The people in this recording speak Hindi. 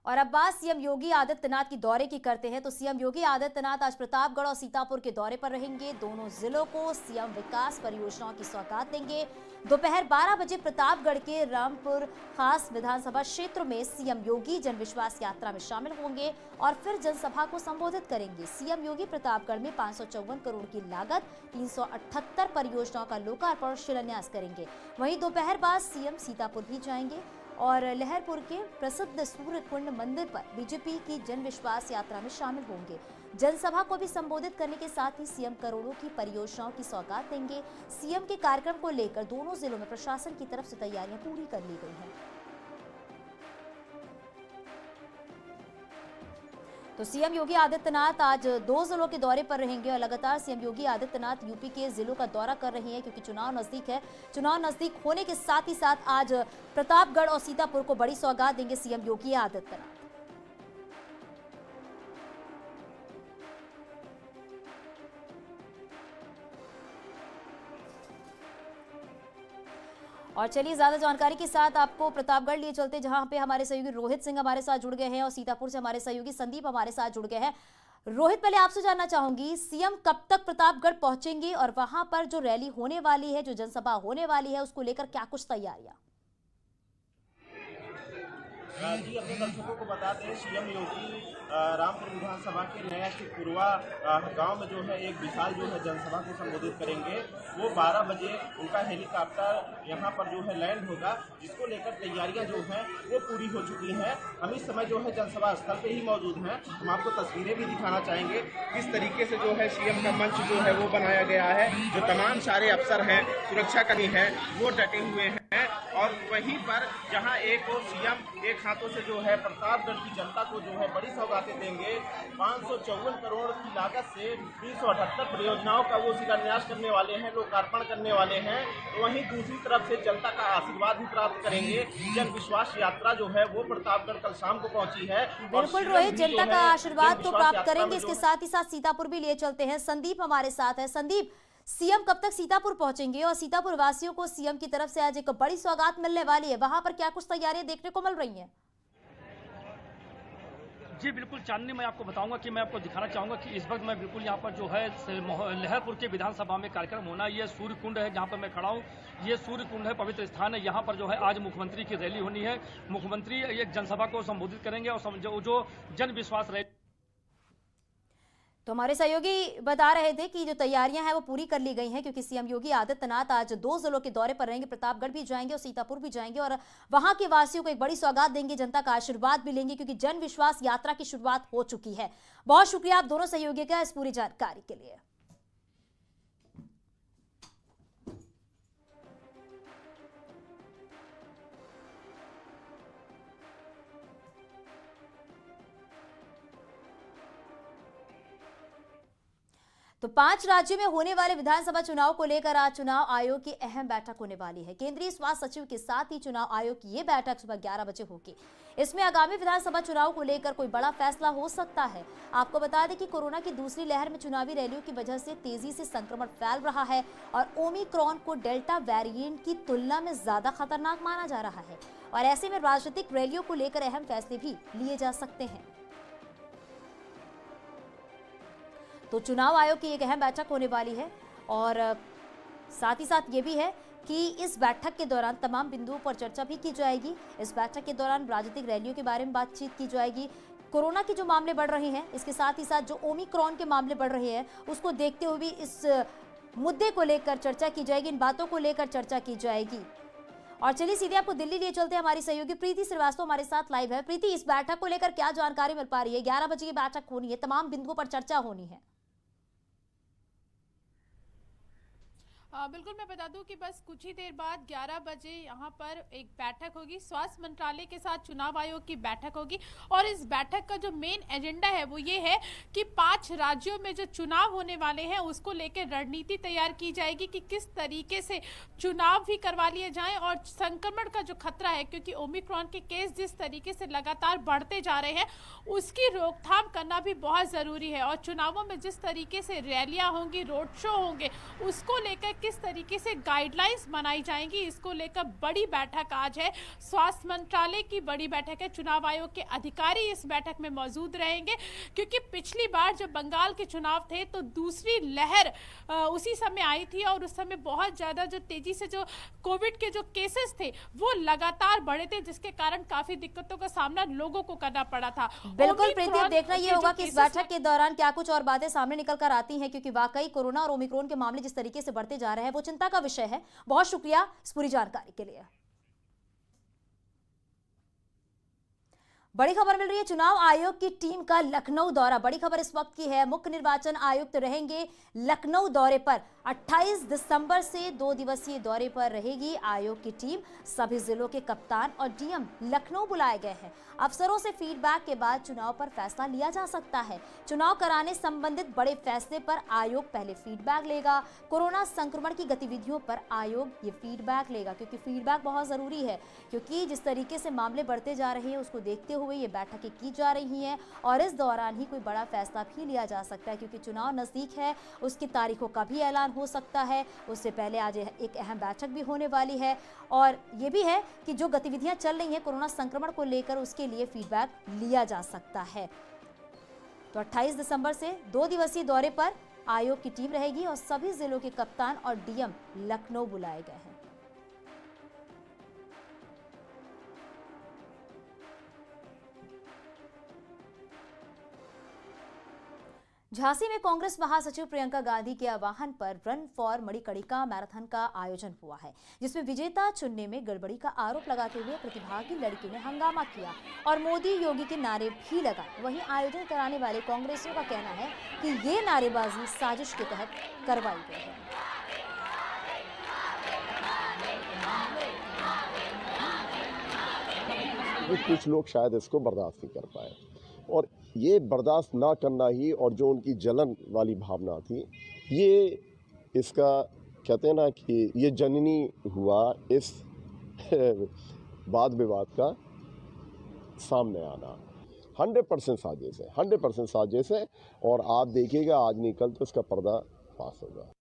और अब बात सीएम योगी आदित्यनाथ की दौरे की करते हैं। तो सीएम योगी आदित्यनाथ आज प्रतापगढ़ और सीतापुर के दौरे पर रहेंगे। दोनों जिलों को सीएम विकास परियोजनाओं की सौगात देंगे। दोपहर 12 बजे प्रतापगढ़ के रामपुर खास विधानसभा क्षेत्र में सीएम योगी जन विश्वास यात्रा में शामिल होंगे और फिर जनसभा को संबोधित करेंगे। सीएम योगी प्रतापगढ़ में 554 करोड़ की लागत 378 परियोजनाओं का लोकार्पण और शिलान्यास करेंगे। वहीं दोपहर बाद सीएम सीतापुर भी जाएंगे और लहरपुर के प्रसिद्ध सूर्य कुंड मंदिर पर बीजेपी की जन विश्वास यात्रा में शामिल होंगे। जनसभा को भी संबोधित करने के साथ ही सीएम करोड़ों की परियोजनाओं की सौगात देंगे। सीएम के कार्यक्रम को लेकर दोनों जिलों में प्रशासन की तरफ से तैयारियां पूरी कर ली गई हैं। तो सीएम योगी आदित्यनाथ आज 2 जिलों के दौरे पर रहेंगे और लगातार सीएम योगी आदित्यनाथ यूपी के जिलों का दौरा कर रहे हैं क्योंकि चुनाव नजदीक है। चुनाव नजदीक होने के साथ ही साथ आज प्रतापगढ़ और सीतापुर को बड़ी सौगात देंगे सीएम योगी आदित्यनाथ। और चलिए ज्यादा जानकारी के साथ आपको प्रतापगढ़ लिए चलते जहां पे हमारे सहयोगी रोहित सिंह हमारे साथ जुड़ गए हैं और सीतापुर से हमारे सहयोगी संदीप हमारे साथ जुड़ गए हैं। रोहित, पहले आपसे जानना चाहूंगी, सीएम कब तक प्रतापगढ़ पहुंचेंगे और वहां पर जो रैली होने वाली है, जो जनसभा होने वाली है, उसको लेकर क्या कुछ तैयारियां? जी, अपने दर्शकों को बता दें, सीएम योगी रामपुर विधानसभा के नया चितपुरवा गांव में जो है एक विशाल जो है जनसभा को संबोधित करेंगे। वो 12 बजे उनका हेलीकॉप्टर यहां पर जो है लैंड होगा, जिसको लेकर तैयारियां जो हैं वो पूरी हो चुकी हैं। हम इस समय जो है जनसभा स्थल पे ही मौजूद हैं। हम आपको तस्वीरें भी दिखाना चाहेंगे किस तरीके से जो है सीएम का मंच जो है वो बनाया गया है। जो तमाम सारे अफसर हैं, सुरक्षाकर्मी हैं, वो डटे हुए हैं और वहीं पर जहां एक और सीएम एक हाथों से जो है प्रतापगढ़ की जनता को जो है बड़ी सौगातें देंगे। 554 करोड़ की लागत से 378 परियोजनाओं का वो शिलान्यास करने वाले हैं, लोकार्पण करने वाले हैं। तो वहीं दूसरी तरफ से जनता का आशीर्वाद भी प्राप्त करेंगे। जन विश्वास यात्रा जो है वो प्रतापगढ़ कल शाम को पहुंची है। बिल्कुल रोहित, जनता का आशीर्वाद तो प्राप्त करेंगे, इसके साथ ही साथ सीतापुर भी लिए चलते हैं। संदीप हमारे साथ है। संदीप, सीएम कब तक सीतापुर पहुंचेंगे और सीतापुर वासियों को सीएम की तरफ से आज एक बड़ी सौगात मिलने वाली है, वहां पर क्या कुछ तैयारियां देखने को मिल रही हैं? जी बिल्कुल चांदनी, मैं आपको बताऊंगा कि मैं आपको दिखाना चाहूंगा कि इस वक्त मैं बिल्कुल यहाँ पर जो है लहरपुर के विधानसभा में कार्यक्रम होना, ये सूर्य कुंड है जहाँ पर मैं खड़ा हूँ। ये सूर्य कुंड है, पवित्र स्थान है। यहाँ पर जो है आज मुख्यमंत्री की रैली होनी है। मुख्यमंत्री एक जनसभा को संबोधित करेंगे और जो जन विश्वास रैली। तो हमारे सहयोगी बता रहे थे कि जो तैयारियां हैं वो पूरी कर ली गई हैं क्योंकि सीएम योगी आदित्यनाथ आज 2 जिलों के दौरे पर रहेंगे। प्रतापगढ़ भी जाएंगे और सीतापुर भी जाएंगे और वहां के वासियों को एक बड़ी सौगात देंगे, जनता का आशीर्वाद भी लेंगे क्योंकि जन विश्वास यात्रा की शुरुआत हो चुकी है। बहुत शुक्रिया आप दोनों सहयोगी का इस पूरी जानकारी के लिए। तो 5 राज्यों में होने वाले विधानसभा चुनाव को लेकर आज चुनाव आयोग की अहम बैठक होने वाली है। केंद्रीय स्वास्थ्य सचिव के साथ ही चुनाव आयोग की ये बैठक सुबह 11 बजे होगी। इसमें आगामी विधानसभा चुनाव को लेकर कोई बड़ा फैसला हो सकता है। आपको बता दें कि कोरोना की दूसरी लहर में चुनावी रैलियों की वजह से तेजी से संक्रमण फैल रहा है और ओमिक्रॉन को डेल्टा वेरिएंट की तुलना में ज्यादा खतरनाक माना जा रहा है और ऐसे में राजनीतिक रैलियों को लेकर अहम फैसले भी लिए जा सकते हैं। तो चुनाव आयोग की एक अहम बैठक होने वाली है और साथ ही साथ ये भी है कि इस बैठक के दौरान तमाम बिंदुओं पर चर्चा भी की जाएगी। इस बैठक के दौरान राजनीतिक रैलियों के बारे में बातचीत की जाएगी। कोरोना के जो मामले बढ़ रहे हैं, इसके साथ ही साथ जो ओमिक्रॉन के मामले बढ़ रहे हैं, उसको देखते हुए भी इस मुद्दे को लेकर चर्चा की जाएगी, इन बातों को लेकर चर्चा की जाएगी। और चलिए सीधे आपको दिल्ली लिए चलते हैं। हमारी सहयोगी प्रीति श्रीवास्तव हमारे साथ लाइव है। प्रीति, इस बैठक को लेकर क्या जानकारी मिल पा रही है? 11 बजे की बैठक होनी है, तमाम बिंदुओं पर चर्चा होनी है। बिल्कुल, मैं बता दूं कि बस कुछ ही देर बाद 11 बजे यहाँ पर एक बैठक होगी। स्वास्थ्य मंत्रालय के साथ चुनाव आयोग की बैठक होगी और इस बैठक का जो मेन एजेंडा है वो ये है कि 5 राज्यों में जो चुनाव होने वाले हैं उसको लेकर रणनीति तैयार की जाएगी कि किस तरीके से चुनाव भी करवा लिए जाएं और संक्रमण का जो खतरा है, क्योंकि ओमिक्रॉन के केस जिस तरीके से लगातार बढ़ते जा रहे हैं, उसकी रोकथाम करना भी बहुत ज़रूरी है। और चुनावों में जिस तरीके से रैलियाँ होंगी, रोड शो होंगे, उसको लेकर किस तरीके से गाइडलाइंस बनाई जाएंगी, इसको लेकर बड़ी बैठक आज है। स्वास्थ्य मंत्रालय की बड़ी बैठक है, चुनाव आयोग के अधिकारी इस बैठक में मौजूद रहेंगे, क्योंकि पिछली बार जब बंगाल के चुनाव थे तो दूसरी लहर उसी समय आई थी और उस समय बहुत ज्यादा जो तेजी से जो कोविड के जो केसेस थे वो लगातार बढ़े थे, जिसके कारण काफी दिक्कतों का सामना लोगों को करना पड़ा था। बिल्कुल प्रीति, अब देखना ये होगा कि इस बैठक के दौरान क्या कुछ और बातें सामने निकल कर आती हैं, क्योंकि वाकई कोरोना और ओमिक्रॉन के मामले जिस तरीके से बढ़ते जा रहे हैं वो चिंता का विषय है। बहुत शुक्रिया इस पूरी जानकारी के लिए। बड़ी खबर मिल रही है चुनाव आयोग की टीम का लखनऊ दौरा। बड़ी खबर इस वक्त की है, मुख्य निर्वाचन आयुक्त रहेंगे लखनऊ दौरे पर। 28 दिसंबर से 2 दिवसीय दौरे पर रहेगी आयोग की टीम। सभी जिलों के कप्तान और डीएम लखनऊ बुलाए गए हैं। अफसरों से फीडबैक के बाद चुनाव पर फैसला लिया जा सकता है। चुनाव कराने संबंधित बड़े फैसले पर आयोग पहले फीडबैक लेगा। कोरोना संक्रमण की गतिविधियों पर आयोग ये फीडबैक लेगा, क्योंकि फीडबैक बहुत जरूरी है, क्योंकि जिस तरीके से मामले बढ़ते जा रहे हैं उसको देखते हुए ये बैठकें की जा रही हैं और इस दौरान ही कोई बड़ा फैसला भी लिया जा सकता है, क्योंकि चुनाव नजदीक है, उसकी तारीखों का भी ऐलान हो सकता है। उससे पहले आज एक अहम बैठक भी होने वाली है और ये भी है कि जो गतिविधियां चल रही हैं कोरोना संक्रमण को लेकर उसके लिए फीडबैक लिया जा सकता है। तो 28 दिसंबर से 2 दिवसीय दौरे पर आयोग की टीम रहेगी और सभी जिलों के कप्तान और डीएम लखनऊ बुलाए गए हैं। झांसी में कांग्रेस महासचिव प्रियंका गांधी के आह्वान पर रन फॉर मणिकर्णिका मैराथन का आयोजन हुआ है, जिसमें विजेता चुनने में गड़बड़ी का आरोप लगाते हुए प्रतिभागी लड़की ने हंगामा किया और मोदी योगी के नारे भी लगाए। वहीं आयोजन कराने वाले कांग्रेसियों का कहना है कि ये नारेबाजी साजिश के तहत करवाई गई है। कुछ लोग शायद इसको बर्दाश्त नहीं कर पाए और ये बर्दाश्त ना करना ही और जो उनकी जलन वाली भावना थी, ये इसका कहते हैं ना कि ये जननी हुआ इस वाद विवाद का सामने आना। 100% साजिश है, 100% साजिश है और आप देखिएगा आज नहीं कल तो इसका पर्दा फाश होगा।